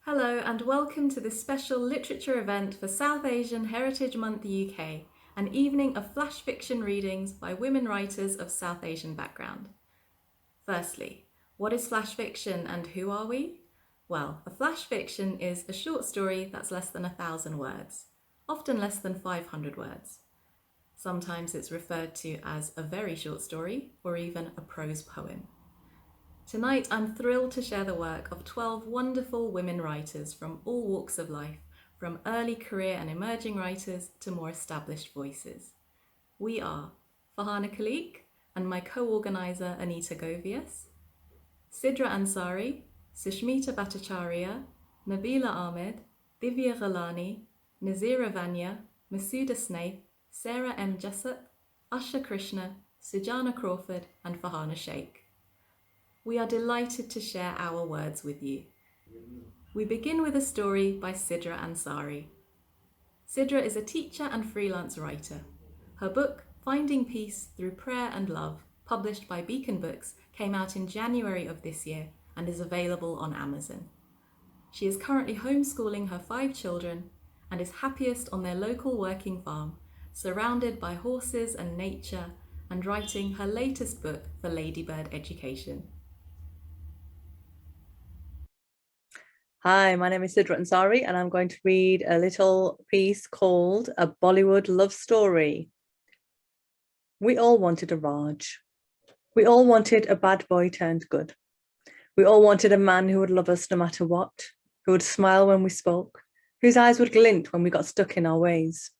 Hello and welcome to this special literature event for South Asian Heritage Month UK, an evening of flash fiction readings by women writers of South Asian background. Firstly, what is flash fiction and who are we? Well, a flash fiction is a short story that's less than 1,000 words, often less than 500 words. Sometimes it's referred to as a very short story or even a prose poem. Tonight, I'm thrilled to share the work of 12 wonderful women writers from all walks of life, from early career and emerging writers to more established voices. We are Farhana Khalik and my co-organiser Anita Govias, Sidra Ansari, Sushmita Bhattacharya, Nabila Ahmed, Divya Ghalani, Nazira Vanya, Masuda Snaith, Sarah M. Jessup, Asha Krishna, Sujana Crawford and Farhana Sheikh. We are delighted to share our words with you. We begin with a story by Sidra Ansari. Sidra is a teacher and freelance writer. Her book, Finding Peace Through Prayer and Love, published by Beacon Books, came out in January of this year and is available on Amazon. She is currently homeschooling her 5 children and is happiest on their local working farm, surrounded by horses and nature, and writing her latest book for Ladybird Education. Hi, my name is Sidra Ansari and I'm going to read a little piece called A Bollywood Love Story. We all wanted a Raj. We all wanted a bad boy turned good. We all wanted a man who would love us no matter what, who would smile when we spoke, whose eyes would glint when we got stuck in our ways,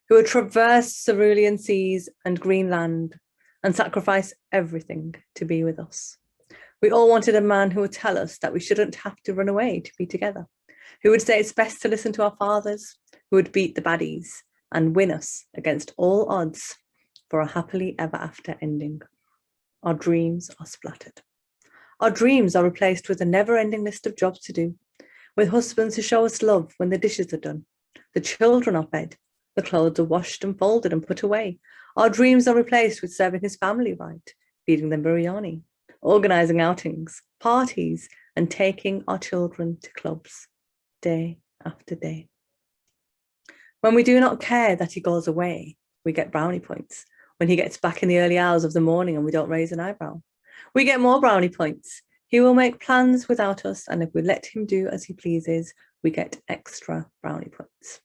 who would traverse cerulean seas and green land and sacrifice everything to be with us. We all wanted a man who would tell us that we shouldn't have to run away to be together, who would say it's best to listen to our fathers, who would beat the baddies and win us against all odds for a happily ever after ending. Our dreams are splattered. Our dreams are replaced with a never-ending list of jobs to do, with husbands who show us love when the dishes are done, the children are fed, the clothes are washed and folded and put away. Our dreams are replaced with serving his family right, feeding them biryani, organising outings, parties, and taking our children to clubs, day after day. When we do not care that he goes away, we get brownie points. When he gets back in the early hours of the morning and we don't raise an eyebrow, we get more brownie points. He will make plans without us, and if we let him do as he pleases, we get extra brownie points.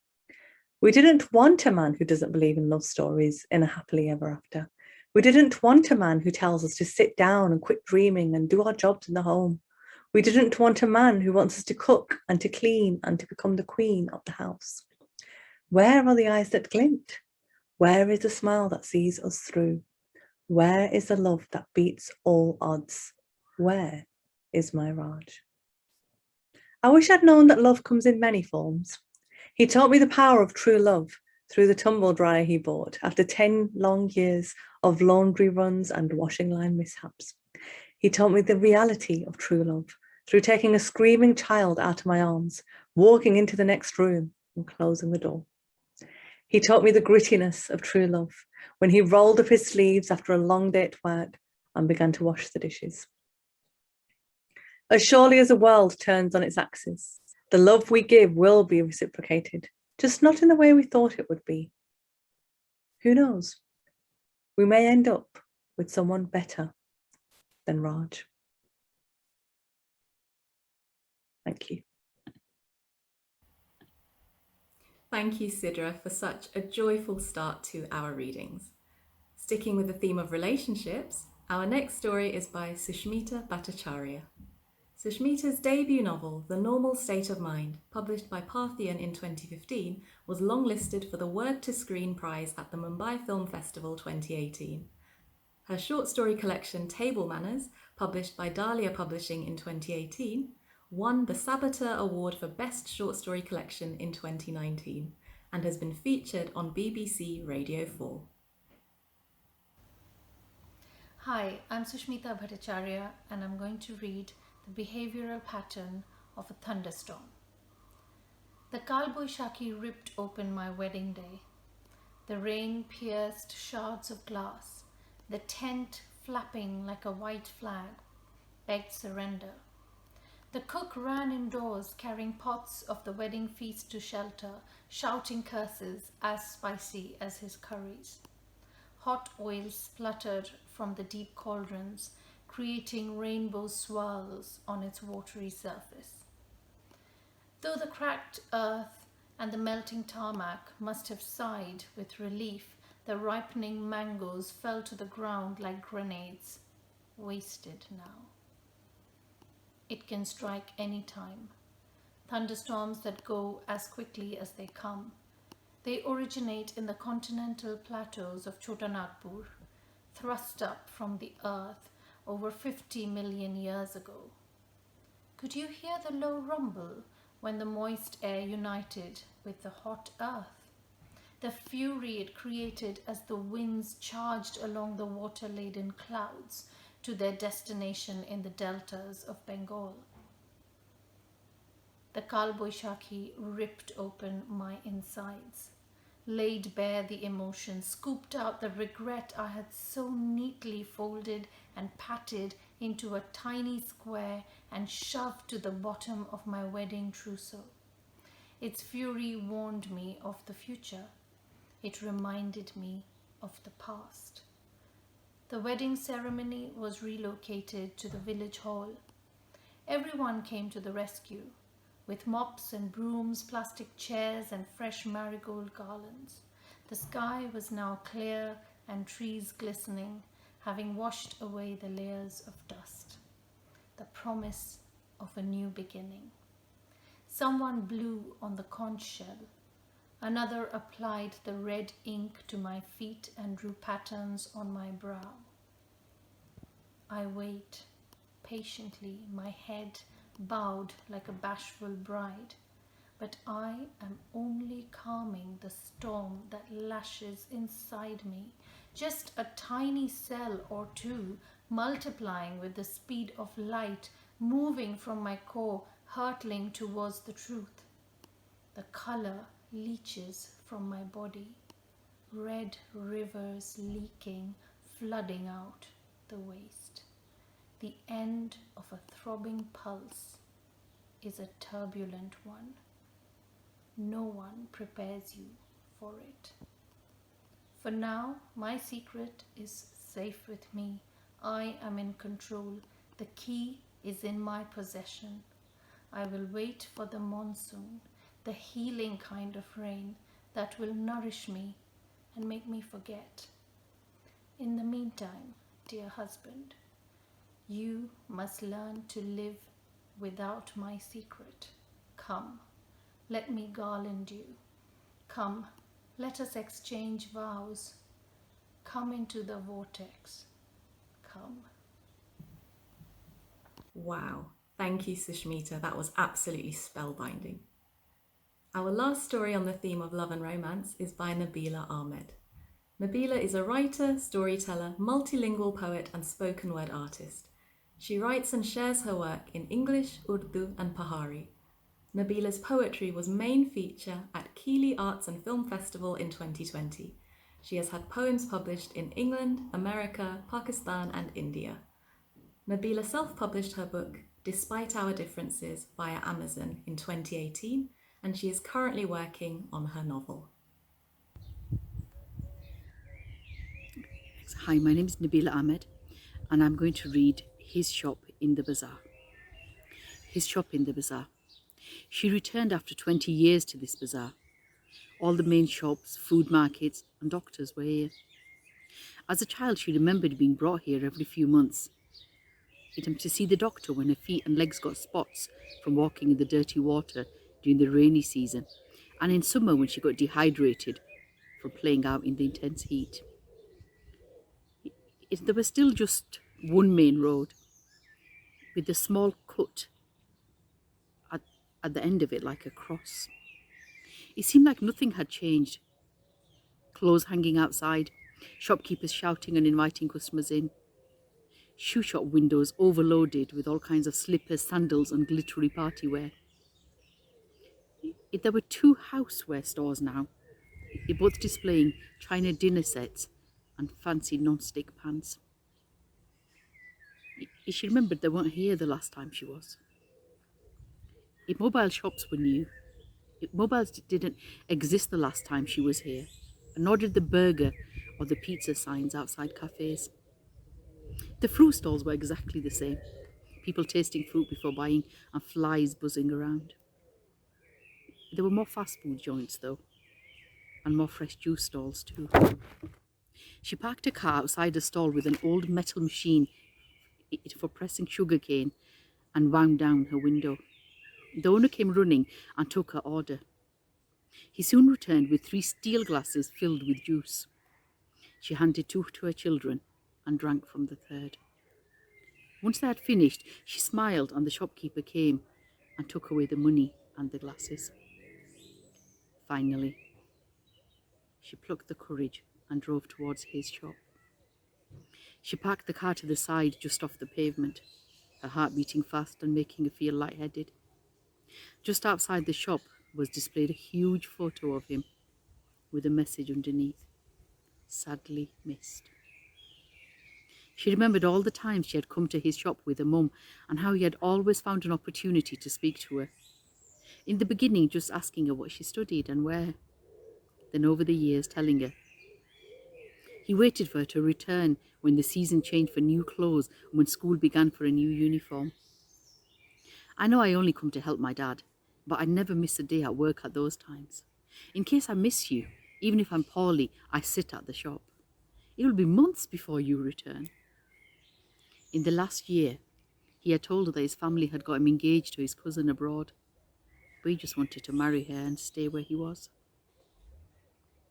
We didn't want a man who doesn't believe in love stories in a happily ever after. We didn't want a man who tells us to sit down and quit dreaming and do our jobs in the home. We didn't want a man who wants us to cook and to clean and to become the queen of the house. Where are the eyes that glint? Where is the smile that sees us through? Where is the love that beats all odds? Where is my Raj? I wish I'd known that love comes in many forms. He taught me the power of true love through the tumble dryer he bought after 10 long years of laundry runs and washing line mishaps. He taught me the reality of true love through taking a screaming child out of my arms, walking into the next room and closing the door. He taught me the grittiness of true love when he rolled up his sleeves after a long day at work and began to wash the dishes. As surely as the world turns on its axis, the love we give will be reciprocated, just not in the way we thought it would be. Who knows? We may end up with someone better than Raj. Thank you. Thank you, Sidra, for such a joyful start to our readings. Sticking with the theme of relationships, our next story is by Sushmita Bhattacharya. Sushmita's debut novel, The Normal State of Mind, published by Parthian in 2015, was longlisted for the Word to Screen Prize at the Mumbai Film Festival 2018. Her short story collection Table Manners, published by Dahlia Publishing in 2018, won the Sabater Award for Best Short Story Collection in 2019 and has been featured on BBC Radio 4. Hi, I'm Sushmita Bhattacharya and I'm going to read The Behavioral Pattern of a Thunderstorm. The Kalboishaki ripped open my wedding day. The rain pierced shards of glass. The tent, flapping like a white flag, begged surrender. The cook ran indoors carrying pots of the wedding feast to shelter, shouting curses as spicy as his curries. Hot oil spluttered from the deep cauldrons, creating rainbow swirls on its watery surface. Though the cracked earth and the melting tarmac must have sighed with relief, the ripening mangoes fell to the ground like grenades, wasted now. It can strike any time. Thunderstorms that go as quickly as they come. They originate in the continental plateaus of Chotanagpur, thrust up from the earth over 50 million years ago. Could you hear the low rumble when the moist air united with the hot earth? The fury it created as the winds charged along the water-laden clouds to their destination in the deltas of Bengal. The Kalboishakhi ripped open my insides, laid bare the emotion, scooped out the regret I had so neatly folded and patted into a tiny square and shoved to the bottom of my wedding trousseau. Its fury warned me of the future. It reminded me of the past. The wedding ceremony was relocated to the village hall. Everyone came to the rescue, with mops and brooms, plastic chairs, and fresh marigold garlands. The sky was now clear and trees glistening, having washed away the layers of dust. The promise of a new beginning. Someone blew on the conch shell. Another applied the red ink to my feet and drew patterns on my brow. I wait patiently, my head bowed like a bashful bride, but I am only calming the storm that lashes inside me, just a tiny cell or two multiplying with the speed of light, moving from my core, hurtling towards the truth. The color leaches from my body, red rivers leaking, flooding out the waste. The end of a throbbing pulse is a turbulent one. No one prepares you for it. For now, my secret is safe with me. I am in control. The key is in my possession. I will wait for the monsoon, the healing kind of rain that will nourish me and make me forget. In the meantime, dear husband, you must learn to live without my secret. Come, let me garland you. Come, let us exchange vows. Come into the vortex. Come. Wow, thank you, Sushmita. That was absolutely spellbinding. Our last story on the theme of love and romance is by Nabila Ahmed. Nabila is a writer, storyteller, multilingual poet, and spoken word artist. She writes and shares her work in English, Urdu, and Pahari. Nabila's poetry was main feature at Keeley Arts and Film Festival in 2020. She has had poems published in England, America, Pakistan, and India. Nabila self-published her book, Despite Our Differences, via Amazon in 2018, and she is currently working on her novel. Hi, my name is Nabila Ahmed, and I'm going to read His Shop in the Bazaar. His Shop in the Bazaar. She returned after 20 years to this bazaar. All the main shops, food markets, and doctors were here. As a child, she remembered being brought here every few months. To see the doctor when her feet and legs got spots from walking in the dirty water during the rainy season, and in summer when she got dehydrated from playing out in the intense heat. There was still just one main road with a small cut at the end of it like a cross. It seemed like nothing had changed. Clothes hanging outside, shopkeepers shouting and inviting customers in, shoe shop windows overloaded with all kinds of slippers, sandals and glittery party wear. There were two houseware stores now, both displaying china dinner sets and fancy non-stick pans. She remembered they weren't here the last time she was. Mobile shops were new. Mobiles didn't exist the last time she was here, nor did the burger or the pizza signs outside cafes. The fruit stalls were exactly the same. People tasting fruit before buying and flies buzzing around. There were more fast food joints though, and more fresh juice stalls too. She parked a car outside a stall with an old metal machine for pressing sugarcane and wound down her window. The owner came running and took her order. He soon returned with 3 steel glasses filled with juice. She handed 2 to her children and drank from the third. Once they had finished, she smiled and the shopkeeper came and took away the money and the glasses. Finally, she plucked the courage and drove towards his shop. She parked the car to the side just off the pavement, her heart beating fast and making her feel lightheaded. Just outside the shop was displayed a huge photo of him with a message underneath, sadly missed. She remembered all the times she had come to his shop with her mum and how he had always found an opportunity to speak to her. In the beginning, just asking her what she studied and where. Then over the years, telling her. He waited for her to return when the season changed for new clothes and when school began for a new uniform. I know I only come to help my dad, but I never miss a day at work at those times. In case I miss you, even if I'm poorly, I sit at the shop. It will be months before you return. In the last year, he had told her that his family had got him engaged to his cousin abroad, but he just wanted to marry her and stay where he was.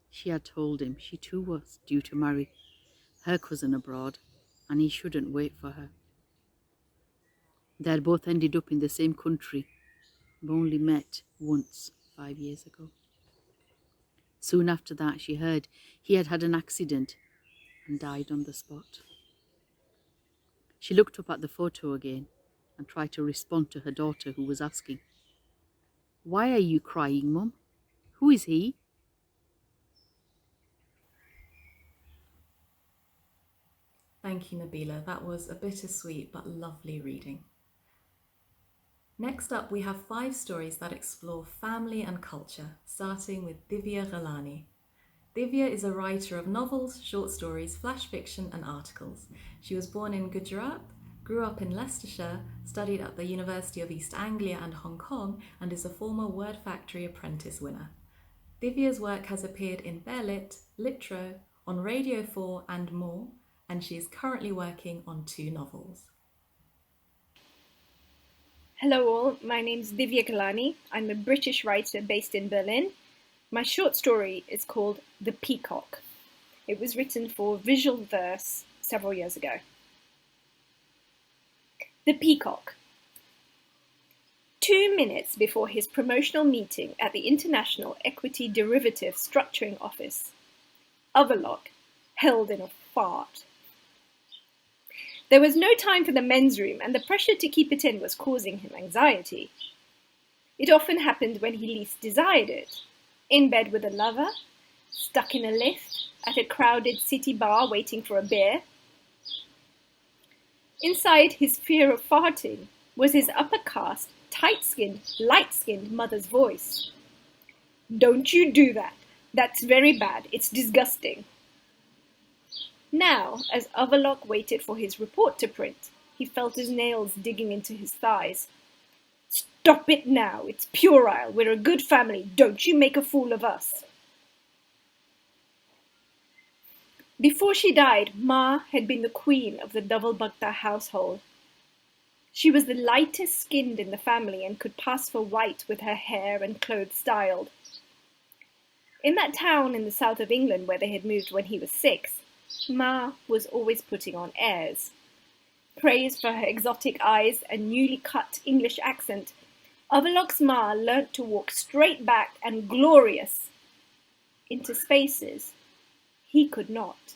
She had told him she too was due to marry her cousin abroad, and he shouldn't wait for her. They had both ended up in the same country, but only met once 5 years ago. Soon after that, she heard he had had an accident and died on the spot. She looked up at the photo again and tried to respond to her daughter, who was asking, "Why are you crying, Mum? Who is he?" Thank you, Nabila. That was a bittersweet but lovely reading. Next up, we have 5 stories that explore family and culture, starting with Divya Ghalani. Divya is a writer of novels, short stories, flash fiction, and articles. She was born in Gujarat, grew up in Leicestershire, studied at the University of East Anglia and Hong Kong, and is a former Word Factory Apprentice winner. Divya's work has appeared in Bearlit, Litro, on Radio 4, and more, and she is currently working on 2 novels. Hello all, my name's Divya Kalani. I'm a British writer based in Berlin. My short story is called The Peacock. It was written for Visual Verse several years ago. The Peacock. 2 minutes before his promotional meeting at the International Equity Derivative Structuring Office, Overlock held in a fart. There was no time for the men's room, and the pressure to keep it in was causing him anxiety. It often happened when he least desired it. In bed with a lover, stuck in a lift, at a crowded city bar waiting for a beer. Inside his fear of farting was his upper caste, tight-skinned, light-skinned mother's voice. "Don't you do that. That's very bad. It's disgusting." Now, as Overlock waited for his report to print, he felt his nails digging into his thighs. "Stop it now. It's puerile. We're a good family. Don't you make a fool of us." Before she died, Ma had been the queen of the Double Bhakta household. She was the lightest skinned in the family and could pass for white with her hair and clothes styled. In that town in the south of England where they had moved when he was 6, Ma was always putting on airs. Praised for her exotic eyes and newly cut English accent, Overlock's Ma learnt to walk straight back and glorious into spaces he could not.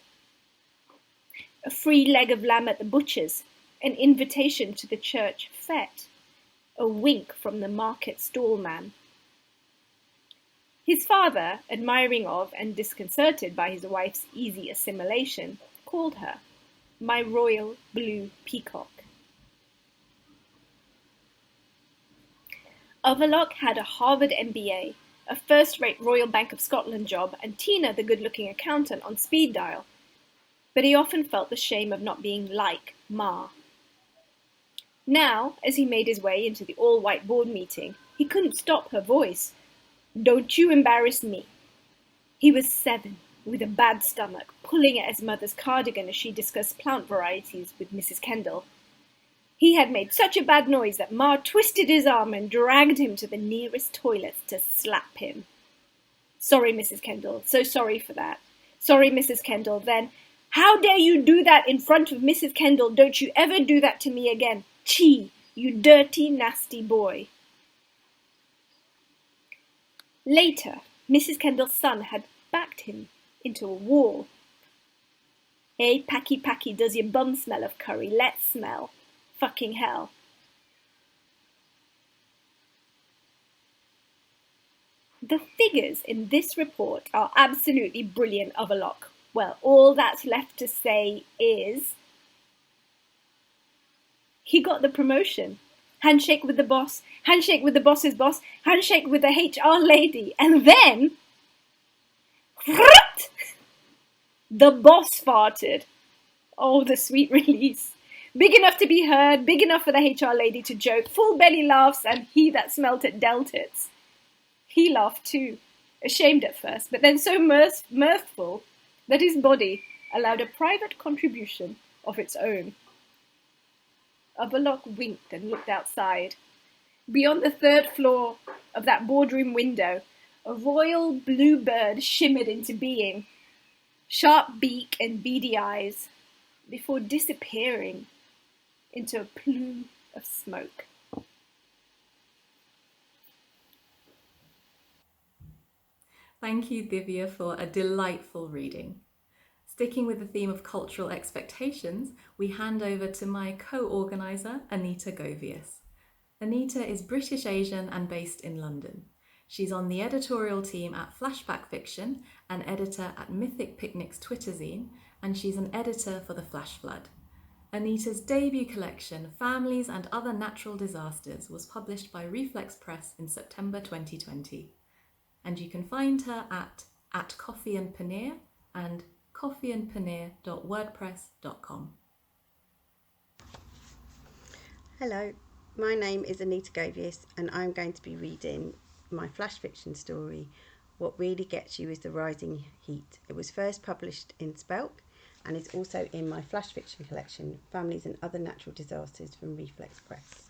A free leg of lamb at the butcher's, an invitation to the church fete, a wink from the market stallman. His father, admiring of and disconcerted by his wife's easy assimilation, called her "my royal blue peacock." Overlock had a Harvard MBA, a first-rate Royal Bank of Scotland job, and Tina the good-looking accountant on speed dial. But he often felt the shame of not being like Ma. Now, as he made his way into the all-white board meeting, he couldn't stop her voice. "Don't you embarrass me." He was 7, with a bad stomach, pulling at his mother's cardigan as she discussed plant varieties with Mrs. Kendall. He had made such a bad noise that Ma twisted his arm and dragged him to the nearest toilets to slap him. "Sorry, Mrs. Kendall, so sorry for that. Sorry, Mrs. Kendall, then. How dare you do that in front of Mrs. Kendall? Don't you ever do that to me again. Chee, you dirty, nasty boy." Later, Mrs. Kendall's son had backed him into a wall. "Hey, Packy Packy, does your bum smell of curry? Let's smell. Fucking hell." The figures in this report are absolutely brilliant, Overlock. Well, all that's left to say is he got the promotion. Handshake with the boss, handshake with the boss's boss, handshake with the HR lady, and then the boss farted. Oh, the sweet release. Big enough to be heard, big enough for the HR lady to joke, full belly laughs, and he that smelt it dealt it. He laughed too, ashamed at first, but then so mirthful that his body allowed a private contribution of its own. Overlock winked and looked outside. Beyond the 3rd floor of that boardroom window, a royal blue bird shimmered into being, sharp beak and beady eyes, before disappearing into a plume of smoke. Thank you, Divya, for a delightful reading. Sticking with the theme of cultural expectations, we hand over to my co-organiser, Anita Govius. Anita is British Asian and based in London. She's on the editorial team at Flashback Fiction, an editor at Mythic Picnic's Twitter zine, and she's an editor for The Flash Flood. Anita's debut collection, Families and Other Natural Disasters, was published by Reflex Press in September 2020. And you can find her at Coffee and Paneer and coffeeandpaneer.wordpress.com. Hello, my name is Anita Govius and I'm going to be reading my flash fiction story, What Really Gets You is the Rising Heat. It was first published in Spelk and is also in my flash fiction collection, Families and Other Natural Disasters from Reflex Press.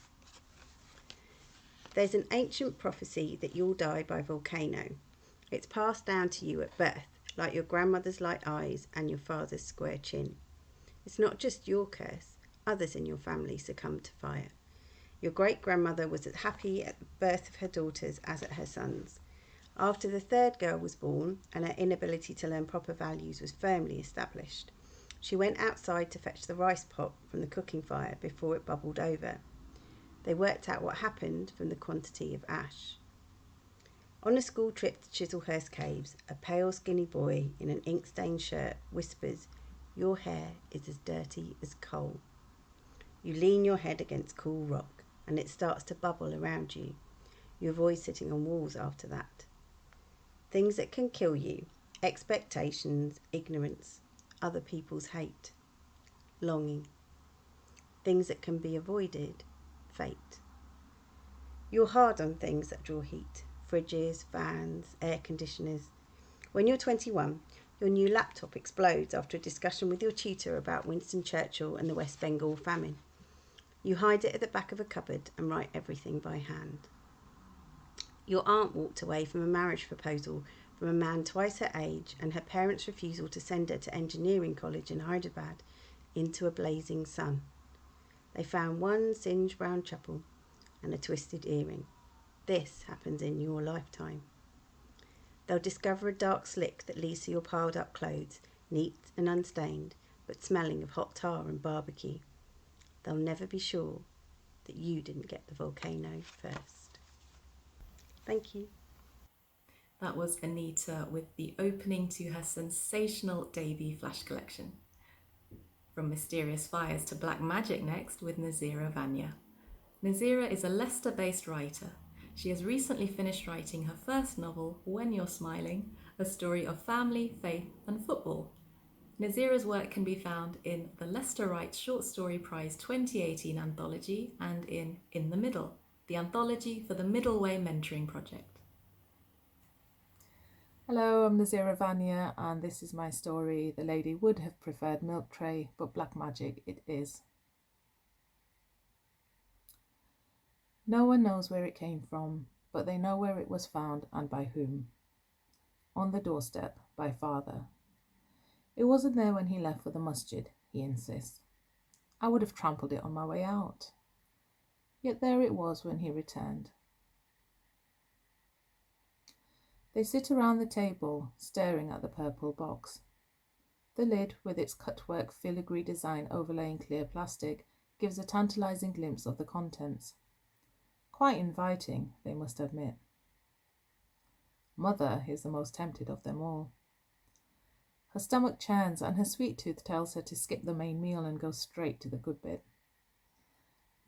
There's an ancient prophecy that you'll die by volcano. It's passed down to you at birth, like your grandmother's light eyes and your father's square chin. It's not just your curse, others in your family succumbed to fire. Your great-grandmother was as happy at the birth of her daughters as at her sons. After the 3rd girl was born and her inability to learn proper values was firmly established, she went outside to fetch the rice pot from the cooking fire before it bubbled over. They worked out what happened from the quantity of ash. On a school trip to Chislehurst Caves, a pale skinny boy in an ink-stained shirt whispers, "Your hair is as dirty as coal." You lean your head against cool rock and it starts to bubble around you. You avoid sitting on walls after that. Things that can kill you: expectations, ignorance, other people's hate, longing. Things that can be avoided: fate. You're hard on things that draw heat: fridges, fans, air conditioners. When you're 21, your new laptop explodes after a discussion with your tutor about Winston Churchill and the West Bengal famine. You hide it at the back of a cupboard and write everything by hand. Your aunt walked away from a marriage proposal from a man twice her age and her parents' refusal to send her to engineering college in Hyderabad into a blazing sun. They found one singed brown chapel and a twisted earring. This happens in your lifetime. They'll discover a dark slick that leads to your piled up clothes, neat and unstained, but smelling of hot tar and barbecue. They'll never be sure that you didn't get the volcano first. Thank you. That was Anita with the opening to her sensational debut flash collection. From Mysterious Fires to Black Magic next with Nazira Vanya. Nazira is a Leicester-based writer. She has recently finished writing her first novel, When You're Smiling, a story of family, faith, and football. Nazira's work can be found in the Leicester Wright Short Story Prize 2018 anthology and In the Middle, the anthology for the Middle Way Mentoring Project. Hello, I'm Nazira Vanya, and this is my story. The lady would have preferred milk tray, but black magic it is. No one knows where it came from, but they know where it was found and by whom. On the doorstep, by father. It wasn't there when he left for the masjid, he insists. I would have trampled it on my way out. Yet there it was when he returned. They sit around the table, staring at the purple box. The lid, with its cutwork filigree design overlaying clear plastic, gives a tantalizing glimpse of the contents. Quite inviting, they must admit. Mother is the most tempted of them all. Her stomach churns and her sweet tooth tells her to skip the main meal and go straight to the good bit.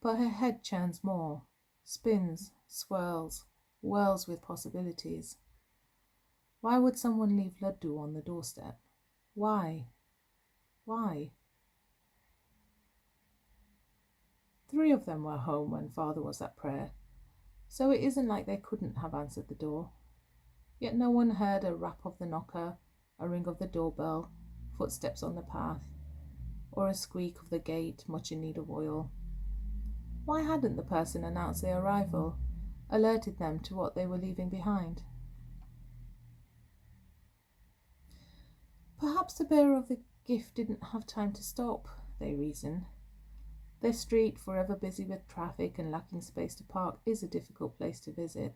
But her head churns more, spins, swirls, whirls with possibilities. Why would someone leave laddu on the doorstep? Why? Why? 3 of them were home when father was at prayer, so it isn't like they couldn't have answered the door. Yet no one heard a rap of the knocker, a ring of the doorbell, footsteps on the path, or a squeak of the gate much in need of oil. Why hadn't the person announced their arrival, alerted them to what they were leaving behind? Perhaps the bearer of the gift didn't have time to stop, they reason. Their street, forever busy with traffic and lacking space to park, is a difficult place to visit.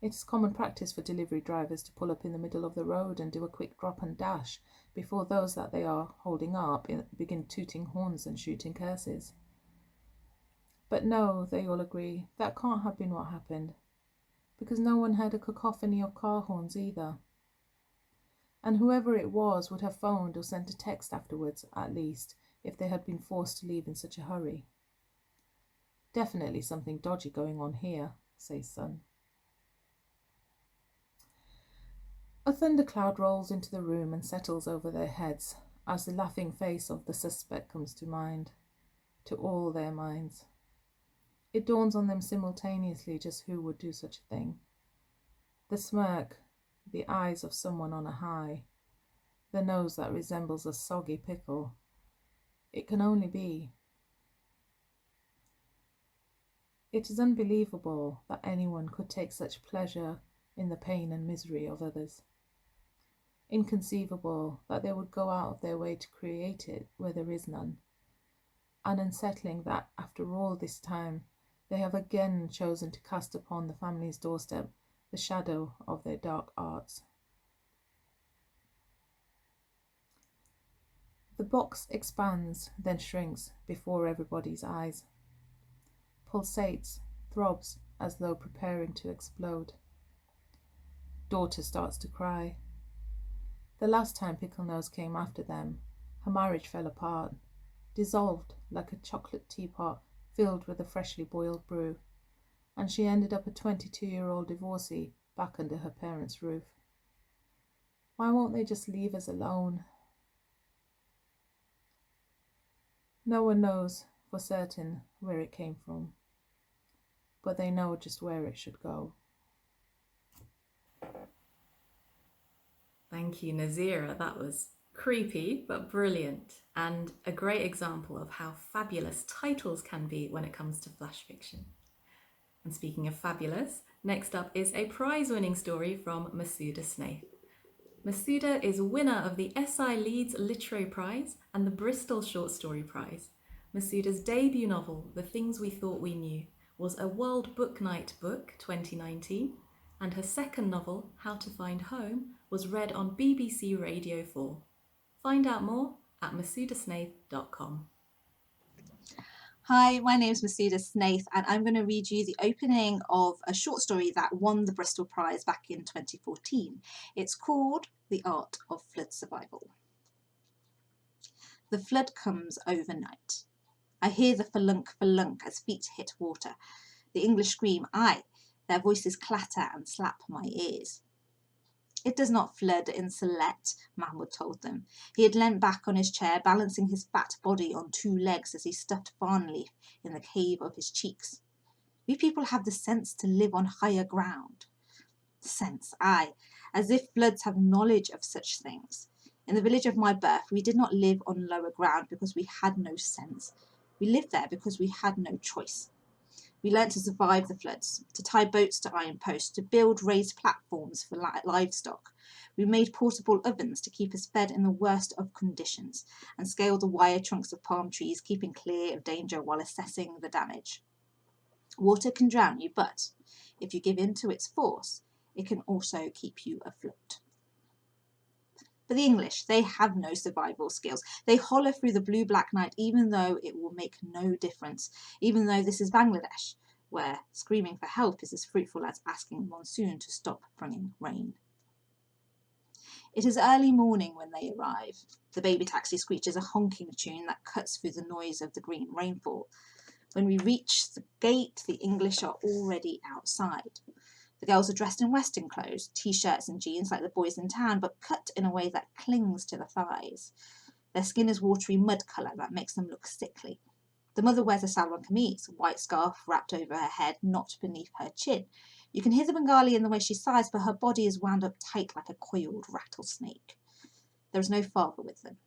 It is common practice for delivery drivers to pull up in the middle of the road and do a quick drop and dash before those that they are holding up begin tooting horns and shooting curses. But no, they all agree, that can't have been what happened, because no one heard a cacophony of car horns either. And whoever it was would have phoned or sent a text afterwards, at least, if they had been forced to leave in such a hurry. Definitely something dodgy going on here, says son. A thundercloud rolls into the room and settles over their heads as the laughing face of the suspect comes to mind, to all their minds. It dawns on them simultaneously just who would do such a thing. The smirk, the eyes of someone on a high, the nose that resembles a soggy pickle. It can only be. It is unbelievable that anyone could take such pleasure in the pain and misery of others. Inconceivable that they would go out of their way to create it where there is none. And unsettling that after all this time they have again chosen to cast upon the family's doorstep the shadow of their dark arts. The box expands, then shrinks before everybody's eyes, pulsates, throbs as though preparing to explode. Daughter starts to cry. The last time Pickle Nose came after them, her marriage fell apart, dissolved like a chocolate teapot filled with a freshly boiled brew, and she ended up a 22-year-old divorcee back under her parents' roof. Why won't they just leave us alone? No one knows for certain where it came from, but they know just where it should go. Thank you, Nazira. That was creepy but brilliant, and a great example of how fabulous titles can be when it comes to flash fiction. And speaking of fabulous, next up is a prize-winning story from Masuda Snaith. Masuda is winner of the SI Leeds Literary Prize and the Bristol Short Story Prize. Masuda's debut novel, The Things We Thought We Knew, was a World Book Night Book 2019, and her second novel, How to Find Home, was read on BBC Radio 4. Find out more at masudasnaith.com. Hi, my name is Masuda Snaith, and I'm going to read you the opening of a short story that won the Bristol Prize back in 2014. It's called The Art of Flood Survival. The flood comes overnight. I hear the falunk falunk as feet hit water. The English scream, aye. Their voices clatter and slap my ears. It does not flood in Sylhet, Mahmoud told them. He had leant back on his chair, balancing his fat body on 2 legs as he stuffed barn leaf in the cave of his cheeks. We people have the sense to live on higher ground. Sense, aye, as if bloods have knowledge of such things. In the village of my birth, we did not live on lower ground because we had no sense. We lived there because we had no choice. We learnt to survive the floods, to tie boats to iron posts, to build raised platforms for livestock. We made portable ovens to keep us fed in the worst of conditions, and scaled the wire trunks of palm trees, keeping clear of danger while assessing the damage. Water can drown you, but if you give in to its force, it can also keep you afloat. But the English, they have no survival skills. They holler through the blue-black night even though it will make no difference, even though this is Bangladesh, where screaming for help is as fruitful as asking the monsoon to stop bringing rain. It is early morning when they arrive. The baby taxi screeches a honking tune that cuts through the noise of the green rainfall. When we reach the gate, the English are already outside. The girls are dressed in Western clothes, t-shirts and jeans like the boys in town, but cut in a way that clings to the thighs. Their skin is watery mud colour that makes them look sickly. The mother wears a salwan kameez, a white scarf wrapped over her head, not beneath her chin. You can hear the Bengali in the way she sighs, but her body is wound up tight like a coiled rattlesnake. There is no father with them.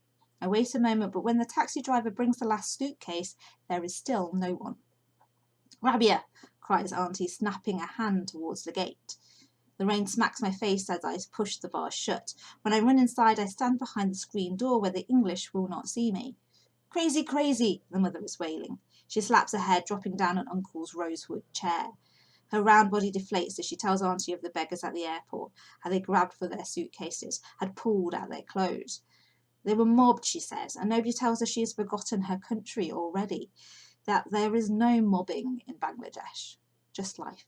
I wait a moment, but when the taxi driver brings the last suitcase, there is still no one. Rabia, cries Auntie, snapping a hand towards the gate. The rain smacks my face as I push the bars shut. When I run inside, I stand behind the screen door where the English will not see me. Crazy, crazy, the mother is wailing. She slaps her head, dropping down on Uncle's rosewood chair. Her round body deflates as she tells Auntie of the beggars at the airport, how they grabbed for their suitcases, had pulled out their clothes. They were mobbed, she says, and nobody tells her she has forgotten her country already, that there is no mobbing in Bangladesh, just life.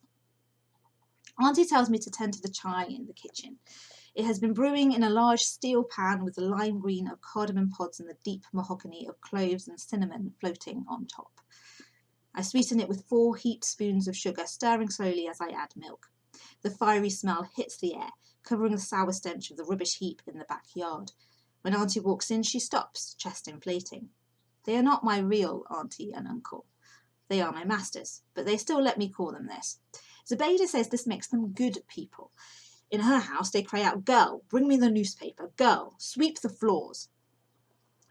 Auntie tells me to tend to the chai in the kitchen. It has been brewing in a large steel pan with the lime green of cardamom pods and the deep mahogany of cloves and cinnamon floating on top. I sweeten it with 4 heaped spoons of sugar, stirring slowly as I add milk. The fiery smell hits the air, covering the sour stench of the rubbish heap in the backyard. When Auntie walks in, she stops, chest inflating. They are not my real auntie and uncle. They are my masters, but they still let me call them this. Zubaydah says this makes them good people. In her house, they cry out, "Girl, bring me the newspaper. Girl, sweep the floors."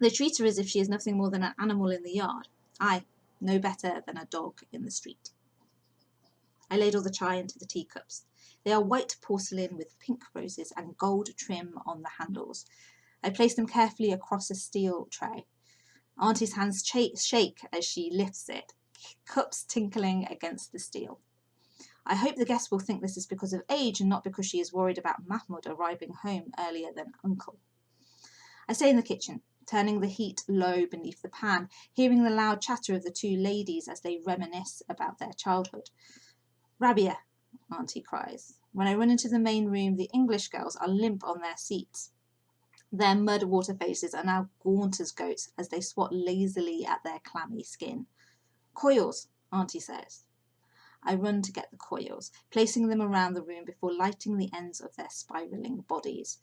They treat her as if she is nothing more than an animal in the yard. Aye, no better than a dog in the street. I ladle the chai into the teacups. They are white porcelain with pink roses and gold trim on the handles. I place them carefully across a steel tray. Auntie's hands shake as she lifts it, cups tinkling against the steel. I hope the guests will think this is because of age and not because she is worried about Mahmoud arriving home earlier than Uncle. I stay in the kitchen, turning the heat low beneath the pan, hearing the loud chatter of the 2 ladies as they reminisce about their childhood. Rabia, Auntie cries. When I run into the main room, the English girls are limp on their seats. Their mud-water faces are now gaunt as goats as they swat lazily at their clammy skin. Coils, Auntie says. I run to get the coils, placing them around the room before lighting the ends of their spiralling bodies.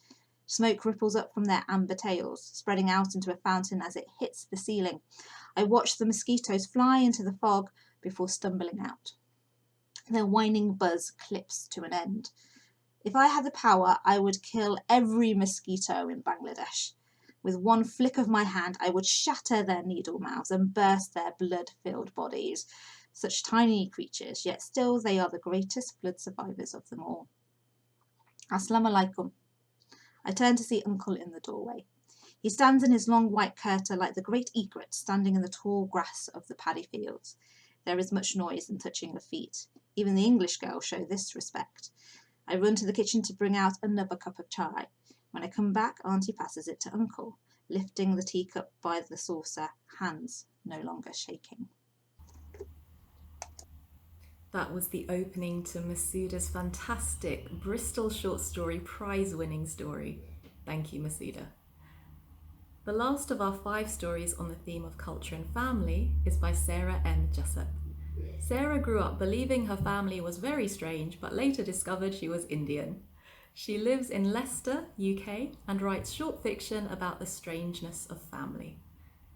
Smoke ripples up from their amber tails, spreading out into a fountain as it hits the ceiling. I watch the mosquitoes fly into the fog before stumbling out. Their whining buzz clips to an end. If I had the power, I would kill every mosquito in Bangladesh. With one flick of my hand, I would shatter their needle mouths and burst their blood-filled bodies. Such tiny creatures, yet still they are the greatest blood survivors of them all. Assalamu alaikum. I turn to see Uncle in the doorway. He stands in his long white kurta like the great egret standing in the tall grass of the paddy fields. There is much noise and touching of feet. Even the English girls show this respect. I run to the kitchen to bring out another cup of chai. When I come back, Auntie passes it to Uncle, lifting the teacup by the saucer, hands no longer shaking. That was the opening to Masouda's fantastic Bristol short story prize-winning story. Thank you, Masouda. The last of our 5 stories on the theme of culture and family is by Sarah M. Jessup. Sarah grew up believing her family was very strange, but later discovered she was Indian. She lives in Leicester, UK, and writes short fiction about the strangeness of family.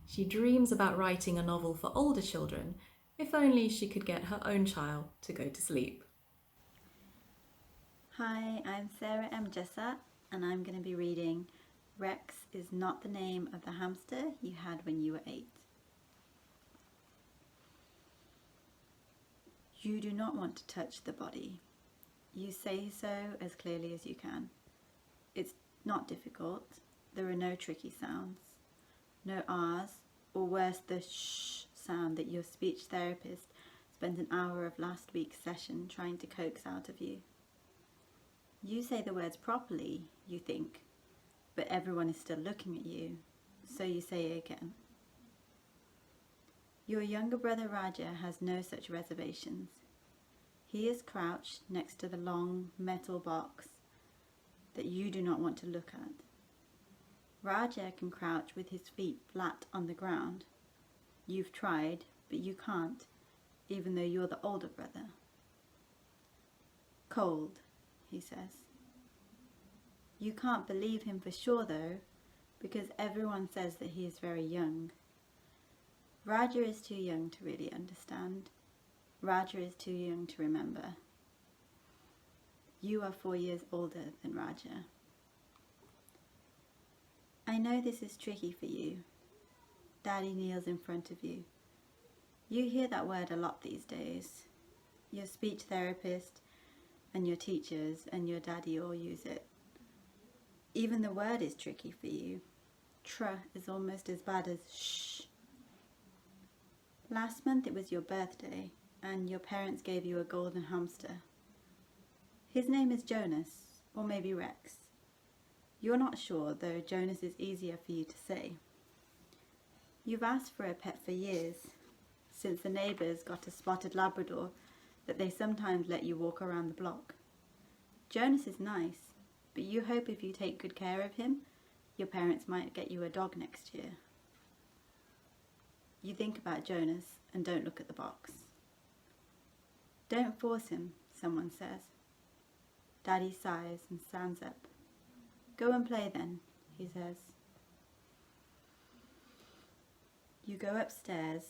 She dreams about writing a novel for older children, if only she could get her own child to go to sleep. Hi, I'm Sarah M. Jessa, and I'm going to be reading Rex is Not the Name of the Hamster You Had When You Were 8. You do not want to touch the body. You say so as clearly as you can. It's not difficult. There are no tricky sounds, no R's, or worse, the sh sound that your speech therapist spent an hour of last week's session trying to coax out of you. You say the words properly, you think, but everyone is still looking at you, so you say it again. Your younger brother Raja has no such reservations. He is crouched next to the long metal box that you do not want to look at. Raja can crouch with his feet flat on the ground. You've tried, but you can't, even though you're the older brother. Cold, he says. You can't believe him for sure though, because everyone says that he is very young. Raja is too young to really understand. Raja is too young to remember. You are 4 years older than Raja. I know this is tricky for you. Daddy kneels in front of you. You hear that word a lot these days. Your speech therapist and your teachers and your daddy all use it. Even the word is tricky for you. Tr is almost as bad as shh. Last month it was your birthday, and your parents gave you a golden hamster. His name is Jonas, or maybe Rex. You're not sure, though Jonas is easier for you to say. You've asked for a pet for years, since the neighbours got a spotted Labrador that they sometimes let you walk around the block. Jonas is nice, but you hope if you take good care of him, your parents might get you a dog next year. You think about Jonas and don't look at the box. Don't force him, someone says. Daddy sighs and stands up. Go and play then, he says. You go upstairs,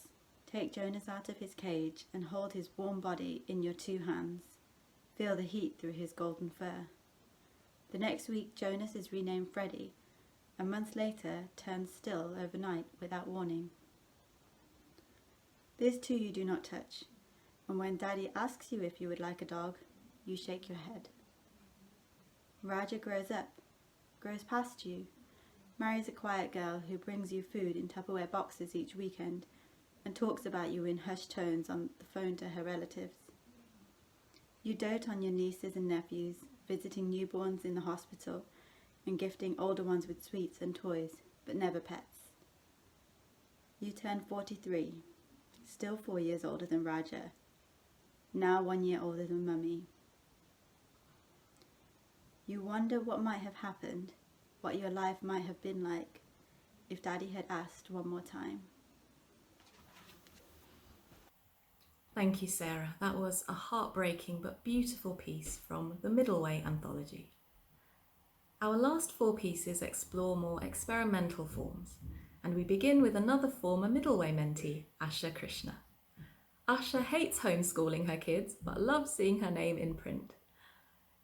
take Jonas out of his cage and hold his warm body in your 2 hands. Feel the heat through his golden fur. The next week Jonas is renamed Freddy, and months later turns still overnight without warning. This too you do not touch, and when Daddy asks you if you would like a dog, you shake your head. Raja grows up, grows past you, marries a quiet girl who brings you food in Tupperware boxes each weekend and talks about you in hushed tones on the phone to her relatives. You dote on your nieces and nephews, visiting newborns in the hospital and gifting older ones with sweets and toys, but never pets. You turn 43, still 4 years older than Raja, now 1 year older than Mummy. You wonder what might have happened, what your life might have been like if Daddy had asked one more time. Thank you, Sarah. That was a heartbreaking but beautiful piece from the Middle Way anthology. Our last 4 pieces explore more experimental forms, and we begin with another former Middle Way mentee, Asha Krishna. Asha hates homeschooling her kids, but loves seeing her name in print.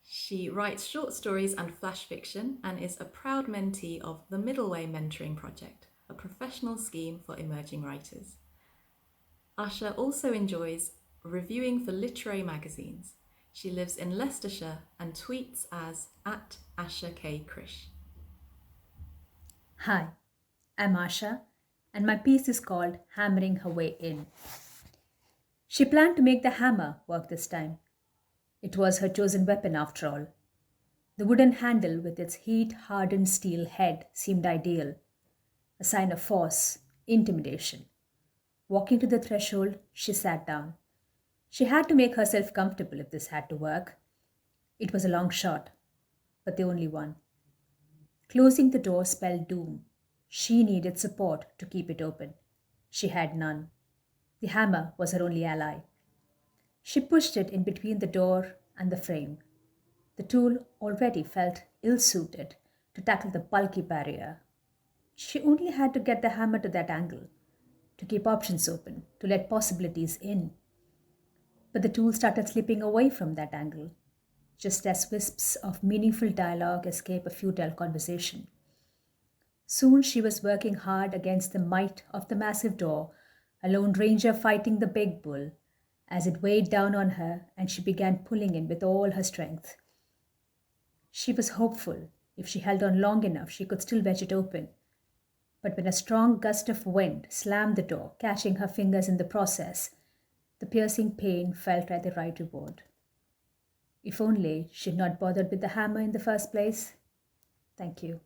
She writes short stories and flash fiction and is a proud mentee of the Middle Way Mentoring Project, a professional scheme for emerging writers. Asha also enjoys reviewing for literary magazines. She lives in Leicestershire and tweets as @AshaKKrish. Hi, I'm Asha, and my piece is called Hammering Her Way In. She planned to make the hammer work this time. It was her chosen weapon after all. The wooden handle with its heat-hardened steel head seemed ideal, a sign of force, intimidation. Walking to the threshold, she sat down. She had to make herself comfortable if this had to work. It was a long shot, but the only one. Closing the door spelled doom. She needed support to keep it open. She had none. The hammer was her only ally, She pushed it in between the door and the frame. The tool already felt ill-suited to tackle the bulky barrier. She only had to get the hammer to that angle, to keep options open, to let possibilities in. But the tool started slipping away from that angle, just as wisps of meaningful dialogue escape a futile conversation. Soon she was working hard against the might of the massive door, a lone ranger fighting the big bull, as it weighed down on her and she began pulling in with all her strength. She was hopeful. If she held on long enough, she could still wedge it open. But when a strong gust of wind slammed the door, catching her fingers in the process, the piercing pain felt like the right reward. If only she'd not bothered with the hammer in the first place. Thank you.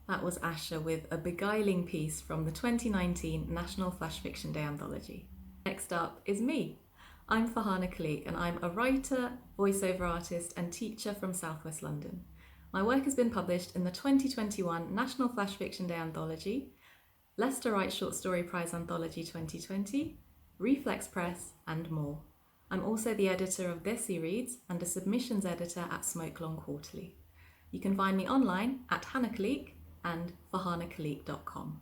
That was Asha with a beguiling piece from the 2019 National Flash Fiction Day Anthology. Next up is me. I'm Farhana Khalik and I'm a writer, voiceover artist and teacher from Southwest London. My work has been published in the 2021 National Flash Fiction Day Anthology, Leicester Wright Short Story Prize Anthology 2020, Reflex Press and more. I'm also the editor of This Reads and a submissions editor at Smokelong Quarterly. You can find me online at Hannah Khalik and farhanakhalik.com.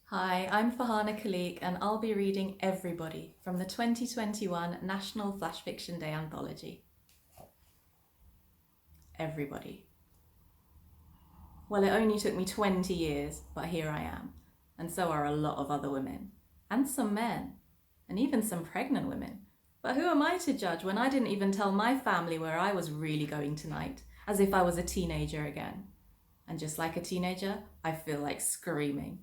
Hi, I'm Farhana Khalik and I'll be reading Everybody from the 2021 National Flash Fiction Day Anthology. Everybody. Well, it only took me 20 years, but here I am. And so are a lot of other women. And some men. And even some pregnant women. But who am I to judge when I didn't even tell my family where I was really going tonight, as if I was a teenager again. And just like a teenager, I feel like screaming.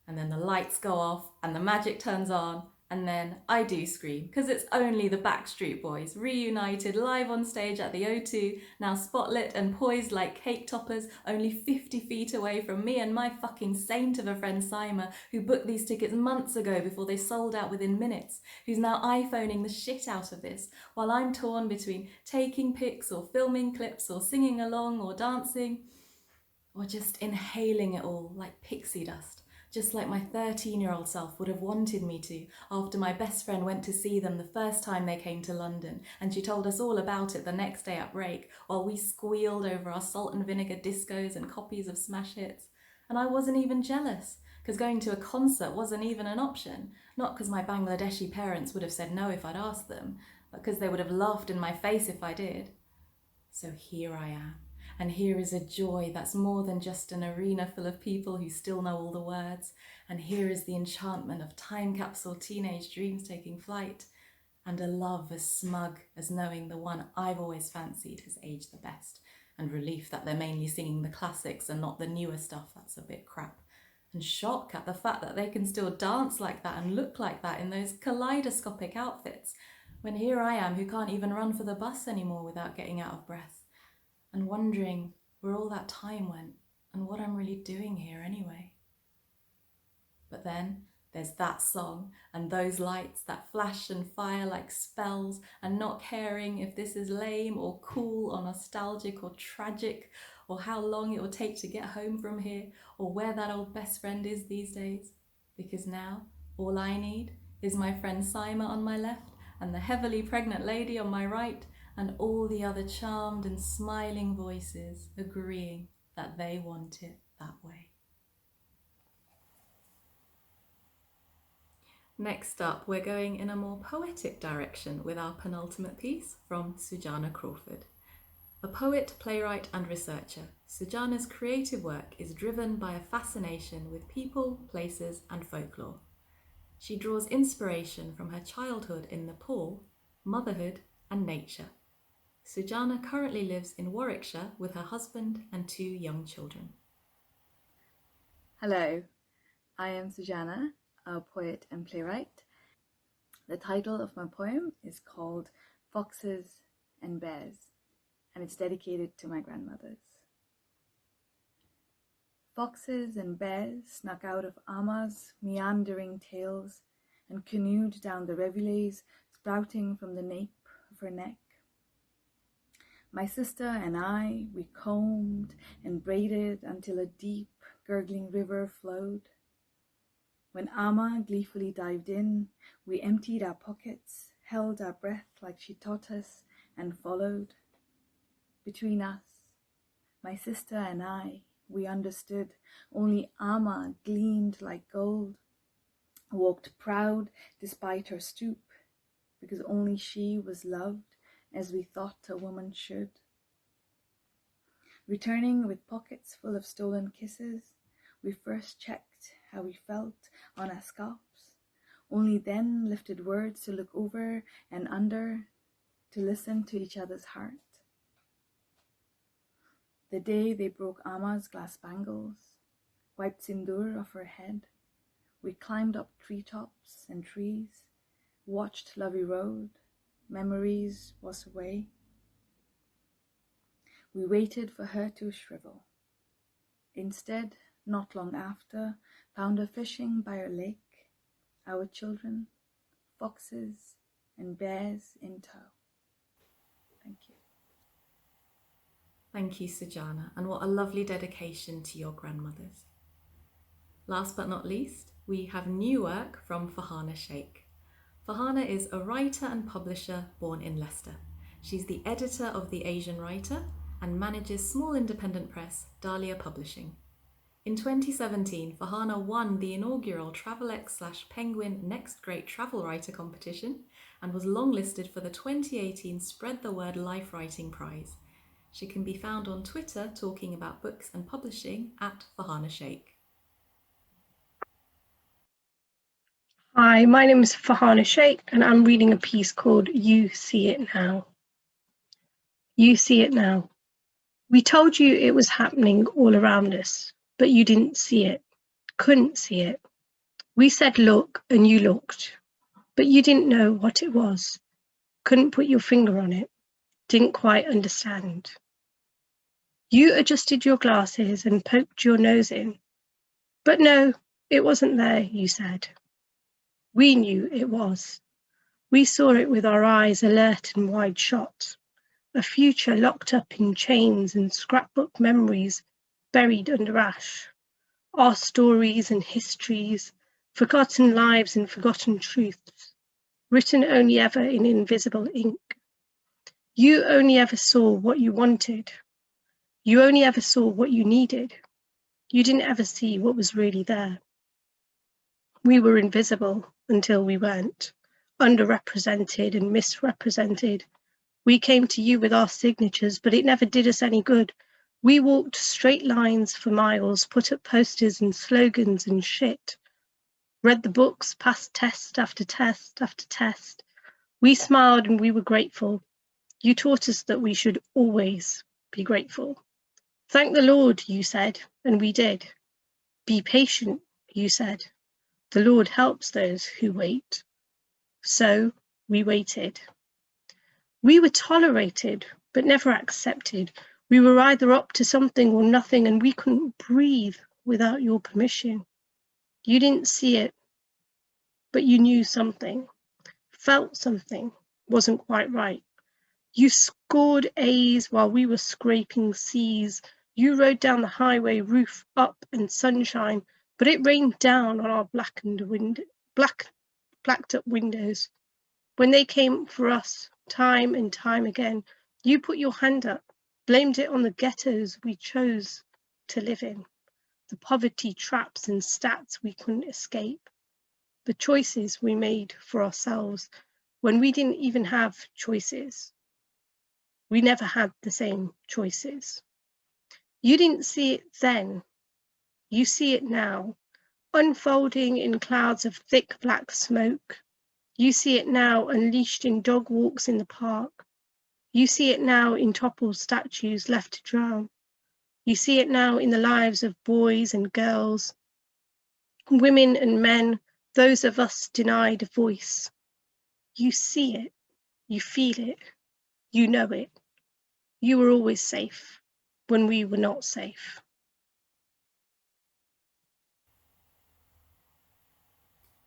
And then the lights go off and the magic turns on and then I do scream because it's only the Backstreet Boys reunited live on stage at the O2, now spotlit and poised like cake toppers only 50 feet away from me and my fucking saint of a friend Saima, who booked these tickets months ago before they sold out within minutes, who's now iPhoning the shit out of this while I'm torn between taking pics or filming clips or singing along or dancing or just inhaling it all like pixie dust. Just like my 13-year-old self would have wanted me to after my best friend went to see them the first time they came to London, and she told us all about it the next day at break while we squealed over our salt and vinegar discos and copies of smash hits. And I wasn't even jealous, because going to a concert wasn't even an option. Not because my Bangladeshi parents would have said no if I'd asked them, but because they would have laughed in my face if I did. So here I am. And here is a joy that's more than just an arena full of people who still know all the words. And here is the enchantment of time capsule teenage dreams taking flight. And a love as smug as knowing the one I've always fancied has aged the best. And relief that they're mainly singing the classics and not the newer stuff that's a bit crap. And shock at the fact that they can still dance like that and look like that in those kaleidoscopic outfits. When here I am who can't even run for the bus anymore without getting out of breath. And wondering where all that time went and what I'm really doing here anyway. But then there's that song and those lights that flash and fire like spells, and not caring if this is lame or cool or nostalgic or tragic, or how long it will take to get home from here, or where that old best friend is these days. Because now all I need is my friend Saima on my left and the heavily pregnant lady on my right, and all the other charmed and smiling voices agreeing that they want it that way. Next up, we're going in a more poetic direction with our penultimate piece from Sujana Crawford. A poet, playwright and researcher, Sujana's creative work is driven by a fascination with people, places and folklore. She draws inspiration from her childhood in Nepal, motherhood and nature. Sujana currently lives in Warwickshire with her husband and 2 young children. Hello, I am Sujana, a poet and playwright. The title of my poem is called Foxes and Bears, and it's dedicated to my grandmothers. Foxes and bears snuck out of Amma's meandering tails and canoed down the rivulets sprouting from the nape of her neck. My sister and I, we combed and braided until a deep, gurgling river flowed. When Amma gleefully dived in, we emptied our pockets, held our breath like she taught us, and followed. Between us, my sister and I, we understood. Only Amma gleamed like gold, walked proud despite her stoop, because only she was loved as we thought a woman should. Returning with pockets full of stolen kisses, we first checked how we felt on our scalps, only then lifted words to look over and under, to listen to each other's heart. The day they broke Amma's glass bangles, wiped sindoor off her head, we climbed up treetops and trees, watched Lovey Road, memories wash away. We waited for her to shrivel. Instead, not long after, found her fishing by her lake, our children, foxes and bears in tow. Thank you. Thank you, Sujana, and what a lovely dedication to your grandmothers. Last but not least, we have new work from Farhana Sheikh. Farhana is a writer and publisher born in Leicester. She's the editor of The Asian Writer and manages small independent press Dahlia Publishing. In 2017, Farhana won the inaugural Travelex/Penguin Next Great Travel Writer competition and was longlisted for the 2018 Spread the Word Life Writing Prize. She can be found on Twitter talking about books and publishing at Farhana Sheikh. Hi, my name is Farhana Sheikh and I'm reading a piece called You See It Now. You see it now. We told you it was happening all around us, but you didn't see it, couldn't see it. We said look and you looked, but you didn't know what it was, couldn't put your finger on it, didn't quite understand. You adjusted your glasses and poked your nose in, but no, it wasn't there, you said. We knew it was. We saw it with our eyes alert and wide shot, a future locked up in chains and scrapbook memories buried under ash, our stories and histories, forgotten lives and forgotten truths, written only ever in invisible ink. You only ever saw what you wanted. You only ever saw what you needed. You didn't ever see what was really there. We were invisible until we weren't, underrepresented and misrepresented. We came to you with our signatures, but it never did us any good. We walked straight lines for miles, put up posters and slogans and shit. Read the books, passed test after test after test. We smiled and we were grateful. You taught us that we should always be grateful. Thank the Lord, you said, and we did. Be patient, you said. The Lord helps those who wait. So we waited. We were tolerated, but never accepted. We were either up to something or nothing, and we couldn't breathe without your permission. You didn't see it, but you knew something, felt something wasn't quite right. You scored A's while we were scraping C's. You rode down the highway, roof up and sunshine, but it rained down on our blacked up windows. When they came for us, time and time again, you put your hand up, blamed it on the ghettos we chose to live in, the poverty traps and stats we couldn't escape, the choices we made for ourselves when we didn't even have choices. We never had the same choices. You didn't see it then. You see it now, unfolding in clouds of thick black smoke. You see it now unleashed in dog walks in the park. You see it now in toppled statues left to drown. You see it now in the lives of boys and girls, women and men, those of us denied a voice. You see it, you feel it, you know it. You were always safe when we were not safe.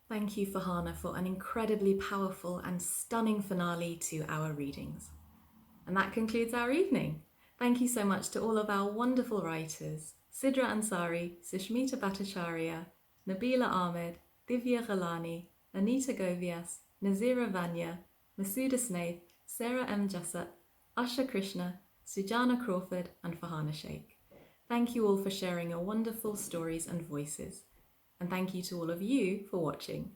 Thank you, Farhana, for an incredibly powerful and stunning finale to our readings. And that concludes our evening. Thank you so much to all of our wonderful writers, Sidra Ansari, Sushmita Bhattacharya, Nabila Ahmed, Divya Ghalani, Anita Govias, Nazira Vanya, Masuda Snaith, Sarah M. Jessup, Asha Krishna, Sujana Crawford, and Fahana Sheikh. Thank you all for sharing your wonderful stories and voices. And thank you to all of you for watching.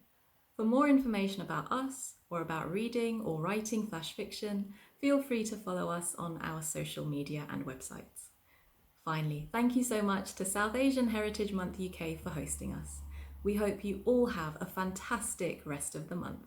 For more information about us, or about reading or writing flash fiction, feel free to follow us on our social media and websites. Finally, thank you so much to South Asian Heritage Month UK for hosting us. We hope you all have a fantastic rest of the month.